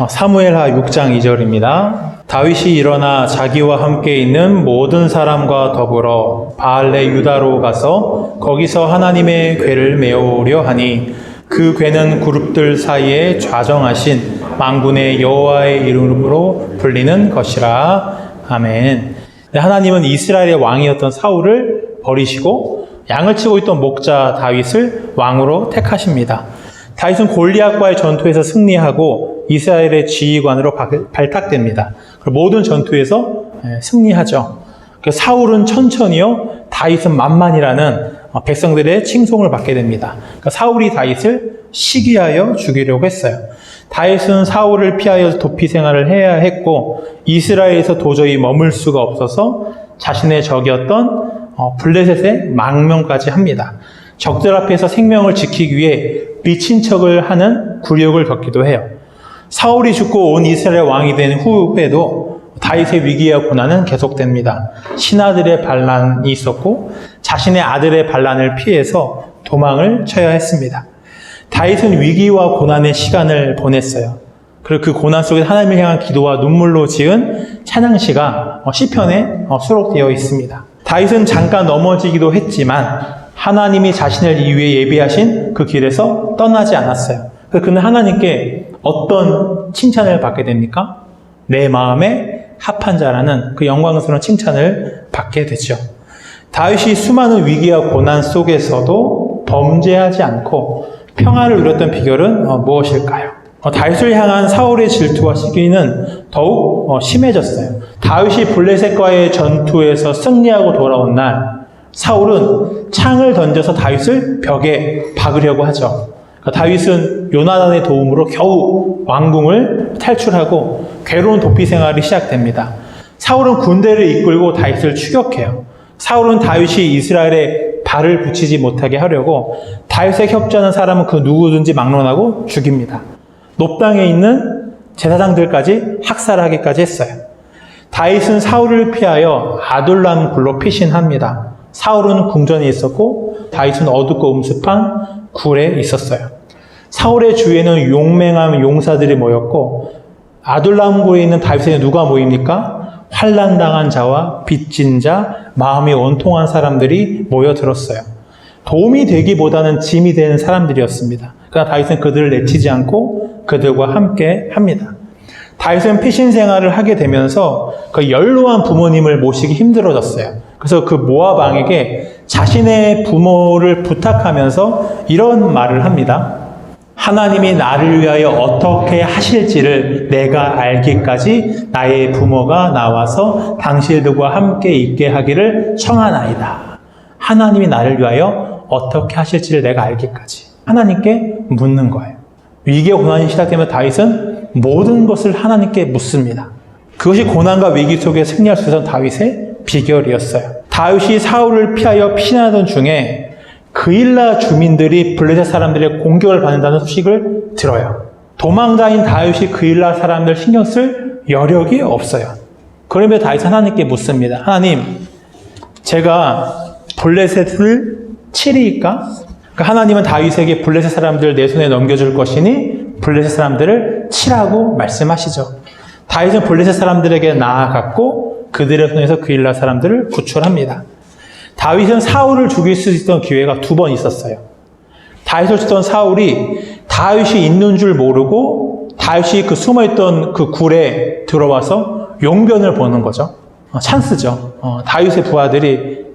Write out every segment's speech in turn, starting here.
사무엘하 6장 2절입니다. 다윗이 일어나 자기와 함께 있는 모든 사람과 더불어 바알레 유다로 가서 거기서 하나님의 궤를 메우려 하니 그 궤는 그룹들 사이에 좌정하신 만군의 여호와의 이름으로 불리는 것이라. 아멘. 하나님은 이스라엘의 왕이었던 사울을 버리시고 양을 치고 있던 목자 다윗을 왕으로 택하십니다. 다윗은 골리앗과의 전투에서 승리하고 이스라엘의 지휘관으로 발탁됩니다. 모든 전투에서 승리하죠. 사울은 천천히요, 다윗은 만만이라는 백성들의 칭송을 받게 됩니다. 사울이 다윗을 시기하여 죽이려고 했어요. 다윗은 사울을 피하여 도피 생활을 해야 했고 이스라엘에서 도저히 머물 수가 없어서 자신의 적이었던 블레셋의 망명까지 합니다. 적들 앞에서 생명을 지키기 위해 미친 척을 하는 굴욕을 겪기도 해요. 사울이 죽고 온 이스라엘 왕이 된 후에도 다윗의 위기와 고난은 계속됩니다. 신하들의 반란이 있었고 자신의 아들의 반란을 피해서 도망을 쳐야 했습니다. 다윗은 위기와 고난의 시간을 보냈어요. 그리고 그 고난 속에 하나님을 향한 기도와 눈물로 지은 찬양시가 시편에 수록되어 있습니다. 다윗은 잠깐 넘어지기도 했지만 하나님이 자신을 위해 예비하신 그 길에서 떠나지 않았어요. 그는 하나님께 어떤 칭찬을 받게 됩니까? 내 마음에 합한 자라는 그 영광스러운 칭찬을 받게 되죠. 다윗이 수많은 위기와 고난 속에서도 범죄하지 않고 평화를 누렸던 비결은 무엇일까요? 다윗을 향한 사울의 질투와 시기는 더욱 심해졌어요. 다윗이 블레셋과의 전투에서 승리하고 돌아온 날 사울은 창을 던져서 다윗을 벽에 박으려고 하죠. 다윗은 요나단의 도움으로 겨우 왕궁을 탈출하고 괴로운 도피 생활이 시작됩니다. 사울은 군대를 이끌고 다윗을 추격해요. 사울은 다윗이 이스라엘에 발을 붙이지 못하게 하려고 다윗에 협조하는 사람은 그 누구든지 막론하고 죽입니다. 높당에 있는 제사장들까지 학살하기까지 했어요. 다윗은 사울을 피하여 아둘람 굴로 피신합니다. 사울은 궁전에 있었고 다윗은 어둡고 음습한 굴에 있었어요. 사울의 주위에는 용맹한 용사들이 모였고 아둘람 굴에 있는 다윗에게 누가 모입니까? 환난당한 자와 빚진 자, 마음이 원통한 사람들이 모여들었어요. 도움이 되기보다는 짐이 되는 사람들이었습니다. 그러나 다윗은 그들을 내치지 않고 그들과 함께 합니다. 다윗은 피신 생활을 하게 되면서 그 연로한 부모님을 모시기 힘들어졌어요. 그래서 그 모압 왕에게 자신의 부모를 부탁하면서 이런 말을 합니다. 하나님이 나를 위하여 어떻게 하실지를 내가 알기까지 나의 부모가 나와서 당신들과 함께 있게 하기를 청하나이다. 하나님이 나를 위하여 어떻게 하실지를 내가 알기까지. 하나님께 묻는 거예요. 위기와 고난이 시작되면 다윗은 모든 것을 하나님께 묻습니다. 그것이 고난과 위기 속에 승리할 수 있었던 다윗의 비결이었어요. 다윗이 사울을 피하여 피난하던 중에 그일라 주민들이 블레셋 사람들의 공격을 받는다는 소식을 들어요. 도망다닌 다윗이 그일라 사람들 신경 쓸 여력이 없어요. 그러면 다윗은 하나님께 묻습니다. 하나님, 제가 블레셋을 치리이까? 하나님은 다윗에게 블레셋 사람들을 내 손에 넘겨줄 것이니 블레셋 사람들을 치라고 말씀하시죠. 다윗은 블레셋 사람들에게 나아갔고 그들의 손에서 그일라 사람들을 구출합니다. 다윗은 사울을 죽일 수 있던 기회가 2번 있었어요. 다윗을 쳤던 사울이 다윗이 있는 줄 모르고 다윗이 그 숨어있던 그 굴에 들어와서 용변을 보는 거죠. 찬스죠. 다윗의 부하들이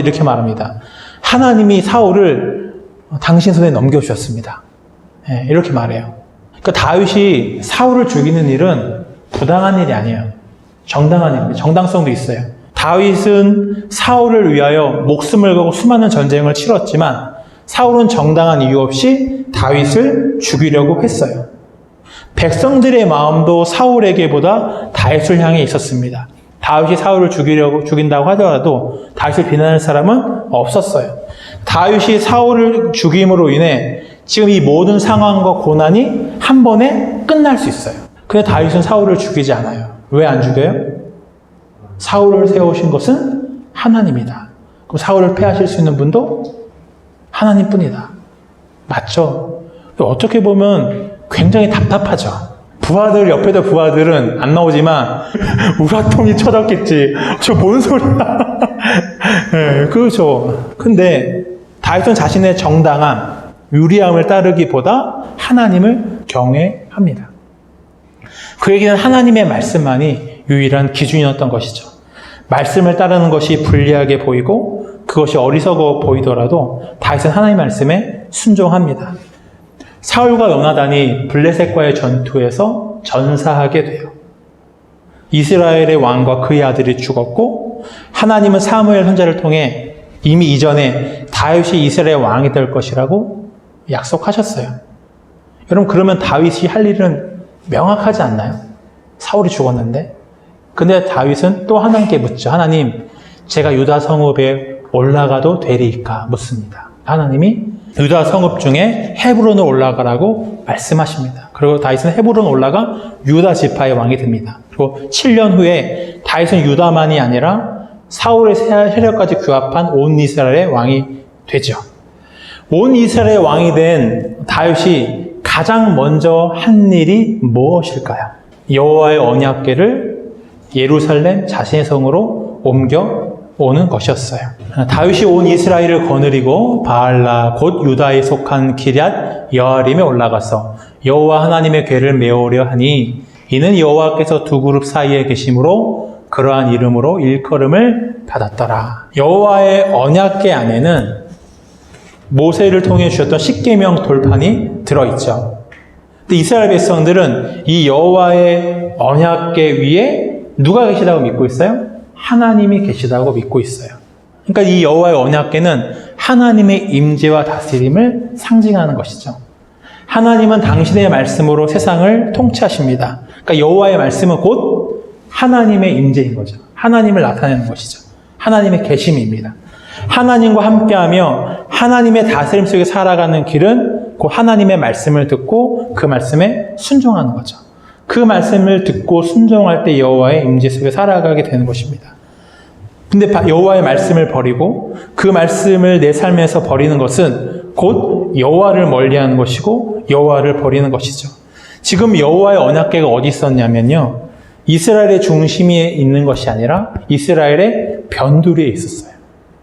이렇게 말합니다. 하나님이 사울을 당신 손에 넘겨주셨습니다. 이렇게 말해요. 그러니까 다윗이 사울을 죽이는 일은 부당한 일이 아니에요. 정당한 일입니다. 정당성도 있어요. 다윗은 사울을 위하여 목숨을 걸고 수많은 전쟁을 치렀지만 사울은 정당한 이유 없이 다윗을 죽이려고 했어요. 백성들의 마음도 사울에게보다 다윗을 향해 있었습니다. 다윗이 사울을 죽인다고 하더라도 다윗을 비난할 사람은 없었어요. 다윗이 사울을 죽임으로 인해 지금 이 모든 상황과 고난이 한 번에 끝날 수 있어요. 근데 다윗은 사울을 죽이지 않아요. 왜 안 죽여요? 사울을 세우신 것은 하나님이다. 그럼 사울을 패하실 수 있는 분도 하나님뿐이다. 맞죠? 어떻게 보면 굉장히 답답하죠. 부하들, 옆에도 부하들은 안 나오지만 우라통이 쳐졌겠지. 저 뭔 소리야. 네, 그렇죠. 근데 다윗은 자신의 정당함, 유리함을 따르기보다 하나님을 경외합니다. 그에게는 하나님의 말씀만이 유일한 기준이었던 것이죠. 말씀을 따르는 것이 불리하게 보이고 그것이 어리석어 보이더라도 다윗은 하나님의 말씀에 순종합니다. 사울과 요나단이 블레셋과의 전투에서 전사하게 돼요. 이스라엘의 왕과 그의 아들이 죽었고 하나님은 사무엘 선지자를 통해 이미 이전에 다윗이 이스라엘 왕이 될 것이라고 약속하셨어요. 여러분, 그러면 다윗이 할 일은 명확하지 않나요? 사울이 죽었는데. 근데 다윗은 또 하나님께 묻죠. 하나님, 제가 유다 성읍에 올라가도 되리이까? 묻습니다. 하나님이 유다 성읍 중에 헤브론으로 올라가라고 말씀하십니다. 그리고 다윗은 헤브론 올라가 유다 지파의 왕이 됩니다. 그리고 7년 후에 다윗은 유다만이 아니라 사울의 세력까지 규합한 온 이스라엘의 왕이 되죠. 온 이스라엘의 왕이 된 다윗이 가장 먼저 한 일이 무엇일까요? 여호와의 언약궤를 예루살렘 자신의 성으로 옮겨오는 것이었어요. 다윗이 온 이스라엘을 거느리고 바알라 곧 유다에 속한 기럇 여아림에 올라가서 여호와 하나님의 궤를 메우려 하니 이는 여호와께서 두 그룹 사이에 계심으로 그러한 이름으로 일컬음을 받았더라. 여호와의 언약궤 안에는 모세를 통해 주셨던 십계명 돌판이 들어있죠. 근데 이스라엘 백성들은 이 여호와의 언약궤 위에 누가 계시다고 믿고 있어요? 하나님이 계시다고 믿고 있어요. 그러니까 이 여호와의 언약궤는 하나님의 임재와 다스림을 상징하는 것이죠. 하나님은 당신의 말씀으로 세상을 통치하십니다. 그러니까 여호와의 말씀은 곧 하나님의 임재인 거죠. 하나님을 나타내는 것이죠. 하나님의 계심입니다. 하나님과 함께하며 하나님의 다스림 속에 살아가는 길은 곧 하나님의 말씀을 듣고 그 말씀에 순종하는 거죠. 그 말씀을 듣고 순종할 때 여호와의 임재 속에 살아가게 되는 것입니다. 근데 여호와의 말씀을 버리고 그 말씀을 내 삶에서 버리는 것은 곧 여호와를 멀리하는 것이고 여호와를 버리는 것이죠. 지금 여호와의 언약궤가 어디 있었냐면요, 이스라엘의 중심에 있는 것이 아니라 이스라엘의 변두리에 있었어요.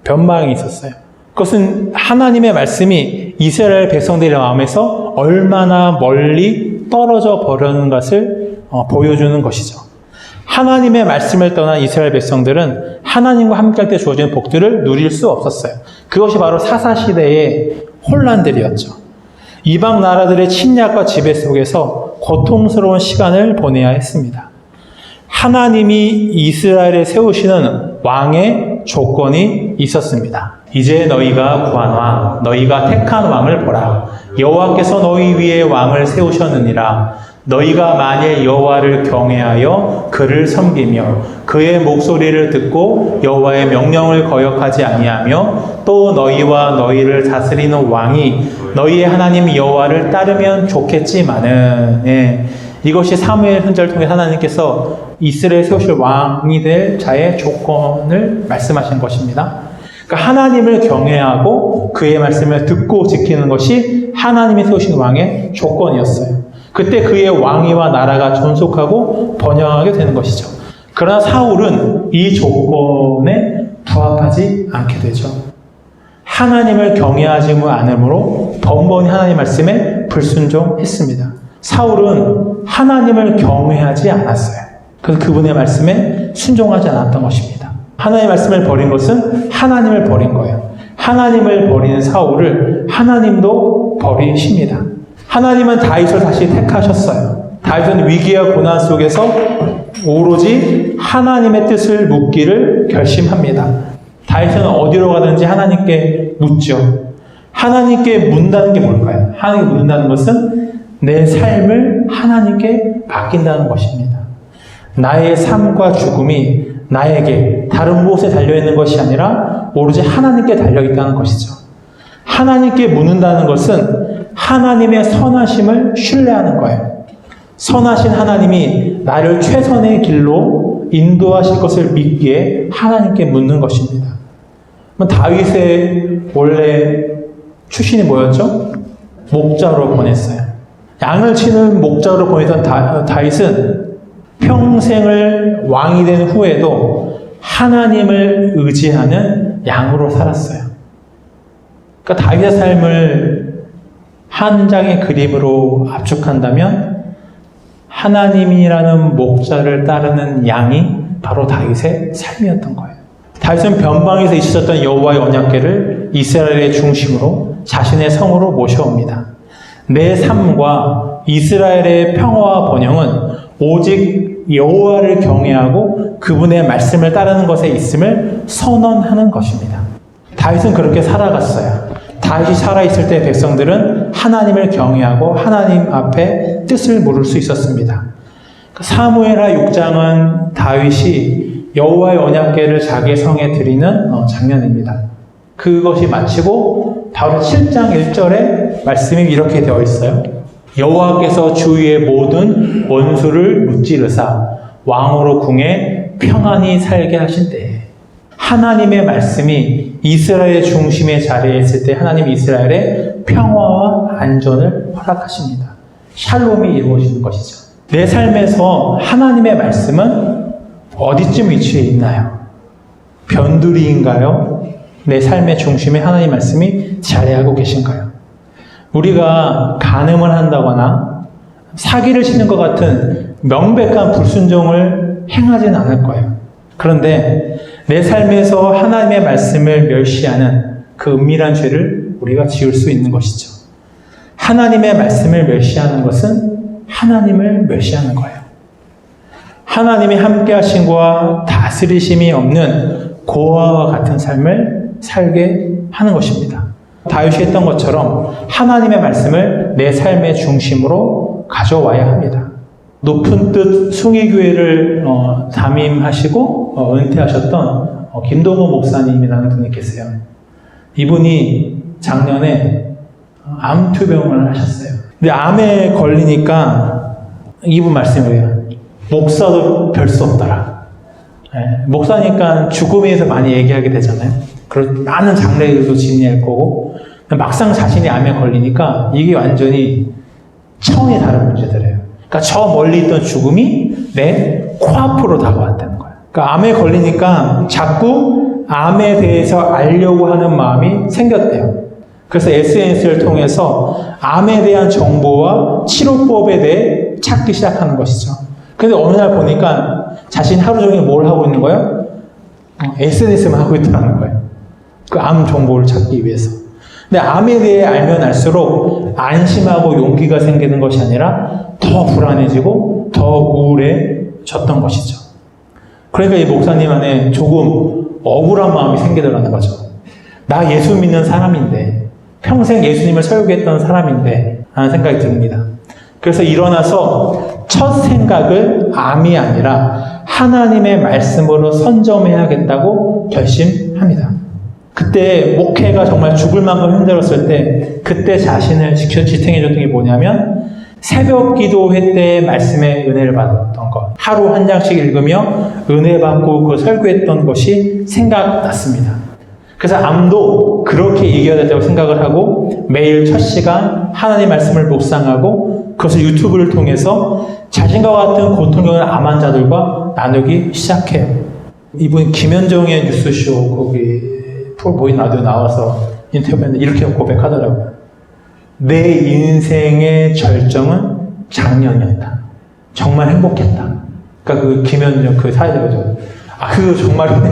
변방에 있었어요. 그것은 하나님의 말씀이 이스라엘 백성들의 마음에서 얼마나 멀리 떨어져 버리는 것을 보여주는 것이죠. 하나님의 말씀을 떠난 이스라엘 백성들은 하나님과 함께할 때 주어지는 복들을 누릴 수 없었어요. 그것이 바로 사사시대의 혼란들이었죠. 이방 나라들의 침략과 지배 속에서 고통스러운 시간을 보내야 했습니다. 하나님이 이스라엘에 세우시는 왕의 조건이 있었습니다. 이제 너희가 구한 왕, 너희가 택한 왕을 보라. 여호와께서 너희 위에 왕을 세우셨느니라. 너희가 만일 여호와를 경외하여 그를 섬기며 그의 목소리를 듣고 여호와의 명령을 거역하지 아니하며 또 너희와 너희를 다스리는 왕이 너희의 하나님 여호와를 따르면 좋겠지만은, 이것이 사무엘 선지자를 통해 하나님께서 이스라엘 세우실 왕이 될 자의 조건을 말씀하신 것입니다. 그러니까 하나님을 경외하고 그의 말씀을 듣고 지키는 것이 하나님이 세우신 왕의 조건이었어요. 그때 그의 왕위와 나라가 존속하고 번영하게 되는 것이죠. 그러나 사울은 이 조건에 부합하지 않게 되죠. 하나님을 경외하지 않으므로 번번이 하나님의 말씀에 불순종했습니다. 사울은 하나님을 경외하지 않았어요. 그래서 그분의 말씀에 순종하지 않았던 것입니다. 하나님의 말씀을 버린 것은 하나님을 버린 거예요. 하나님을 버리는 사울을 하나님도 버리십니다. 하나님은 다윗을 다시 택하셨어요. 다윗은 위기와 고난 속에서 오로지 하나님의 뜻을 묻기를 결심합니다. 다윗은 어디로 가든지 하나님께 묻죠. 하나님께 묻는다는 게 뭘까요? 하나님께 묻는다는 것은 내 삶을 하나님께 맡긴다는 것입니다. 나의 삶과 죽음이 나에게 다른 무엇에 달려있는 것이 아니라 오로지 하나님께 달려있다는 것이죠. 하나님께 묻는다는 것은 하나님의 선하심을 신뢰하는 거예요. 선하신 하나님이 나를 최선의 길로 인도하실 것을 믿기에 하나님께 묻는 것입니다. 다윗의 원래 출신이 뭐였죠? 목자로 보냈어요. 양을 치는 목자로 보내던 다윗은 평생을 왕이 된 후에도 하나님을 의지하는 양으로 살았어요. 그러니까 다윗의 삶을 한 장의 그림으로 압축한다면 하나님이라는 목자를 따르는 양이 바로 다윗의 삶이었던 거예요. 다윗은 변방에서 있었던 여호와의 언약궤를 이스라엘의 중심으로 자신의 성으로 모셔옵니다. 내 삶과 이스라엘의 평화와 번영은 오직 여호와를 경외하고 그분의 말씀을 따르는 것에 있음을 선언하는 것입니다. 다윗은 그렇게 살아갔어요. 다윗이 살아있을 때 백성들은 하나님을 경외하고 하나님 앞에 뜻을 물을 수 있었습니다. 사무엘하 6장은 다윗이 여호와의 언약궤를 자기의 성에 드리는 장면입니다. 그것이 마치고 바로 7장 1절에 말씀이 이렇게 되어 있어요. 여호와께서 주위의 모든 원수를 무찌르사 왕으로 궁에 평안히 살게 하신 때에 하나님의 말씀이 이스라엘의 중심의 자리에 있을 때 하나님 이스라엘의 평화와 안전을 허락하십니다. 샬롬이 이루어지는 것이죠. 내 삶에서 하나님의 말씀은 어디쯤 위치해 있나요? 변두리인가요? 내 삶의 중심에 하나님의 말씀이 자리하고 계신가요? 우리가 간음을 한다거나 사기를 치는 것 같은 명백한 불순종을 행하지는 않을 거예요. 그런데 내 삶에서 하나님의 말씀을 멸시하는 그 은밀한 죄를 우리가 지을 수 있는 것이죠. 하나님의 말씀을 멸시하는 것은 하나님을 멸시하는 거예요. 하나님이 함께 하심과 다스리심이 없는 고아와 같은 삶을 살게 하는 것입니다. 다윗이 했던 것처럼 하나님의 말씀을 내 삶의 중심으로 가져와야 합니다. 높은 뜻 숭의교회를 담임하시고 은퇴하셨던 김동호 목사님이라는 분이 계세요. 이분이 작년에 암투병을 하셨어요. 근데 암에 걸리니까 이분 말씀이에요. 목사도 별 수 없더라. 목사니까 죽음에 대해서 많이 얘기하게 되잖아요. 그래서 많은 장례들도 진리할 거고 막상 자신이 암에 걸리니까 이게 완전히 차원이 다른 문제들이에요. 그러니까 저 멀리 있던 죽음이 내 코앞으로 다가왔다는 거예요. 그러니까 암에 걸리니까 자꾸 암에 대해서 알려고 하는 마음이 생겼대요. 그래서 SNS를 통해서 암에 대한 정보와 치료법에 대해 찾기 시작하는 것이죠. 근데 어느 날 보니까 자신이 하루 종일 뭘 하고 있는 거예요? SNS만 하고 있다는 거예요. 그 암 정보를 찾기 위해서. 근데 암에 대해 알면 알수록 안심하고 용기가 생기는 것이 아니라 더 불안해지고 더 우울해졌던 것이죠. 그러니까 이 목사님 안에 조금 억울한 마음이 생기더라는 거죠. 나 예수 믿는 사람인데, 평생 예수님을 설교했던 사람인데 하는 생각이 듭니다. 그래서 일어나서 첫 생각을 암이 아니라 하나님의 말씀으로 선점해야겠다고 결심합니다. 그때 목회가 정말 죽을 만큼 힘들었을 때 그때 자신을 지탱해줬던 게 뭐냐면 새벽 기도회 때 말씀의 은혜를 받았던 것, 하루 한 장씩 읽으며 은혜 받고 그 설교했던 것이 생각났습니다. 그래서 암도 그렇게 이겨야 된다고 생각을 하고 매일 첫 시간 하나님 말씀을 묵상하고 그것을 유튜브를 통해서 자신과 같은 고통 겪는 암 환자들과 나누기 시작해요. 이분 김현정의 뉴스쇼 거기 보인 라디오 나와서 인터뷰했는데 이렇게 고백하더라고요. 내 인생의 절정은 작년이었다. 정말 행복했다. 그러니까 그 김현정 그 사회자죠. 그거 정말이네.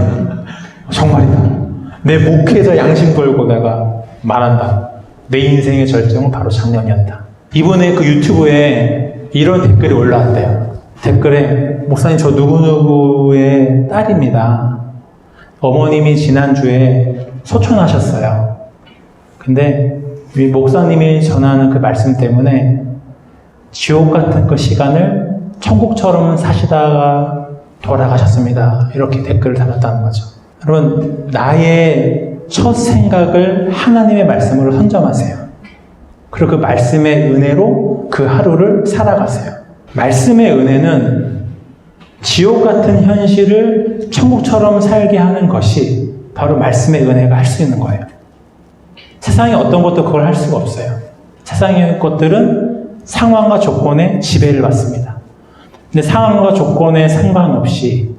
정말이다. 내 목회자 양심 걸고 내가 말한다. 내 인생의 절정은 바로 작년이었다. 이번에 그 유튜브에 이런 댓글이 올라왔대요. 댓글에 목사님 저 누구누구의 딸입니다. 어머님이 지난주에 소천하셨어요. 근데 이 목사님이 전하는 그 말씀 때문에 지옥 같은 그 시간을 천국처럼 사시다가 돌아가셨습니다. 이렇게 댓글을 달았다는 거죠. 여러분, 나의 첫 생각을 하나님의 말씀으로 선점하세요. 그리고 그 말씀의 은혜로 그 하루를 살아가세요. 말씀의 은혜는 지옥 같은 현실을 천국처럼 살게 하는 것이 바로 말씀의 은혜가 할 수 있는 거예요. 세상의 어떤 것도 그걸 할 수가 없어요. 세상의 것들은 상황과 조건에 지배를 받습니다. 근데 상황과 조건에 상관없이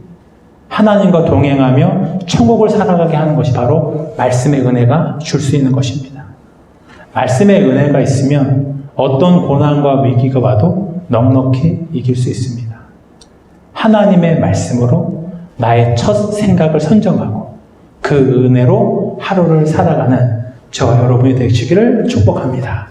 하나님과 동행하며 천국을 살아가게 하는 것이 바로 말씀의 은혜가 줄 수 있는 것입니다. 말씀의 은혜가 있으면 어떤 고난과 위기가 와도 넉넉히 이길 수 있습니다. 하나님의 말씀으로 나의 첫 생각을 선정하고 그 은혜로 하루를 살아가는 저와 여러분이 되시기를 축복합니다.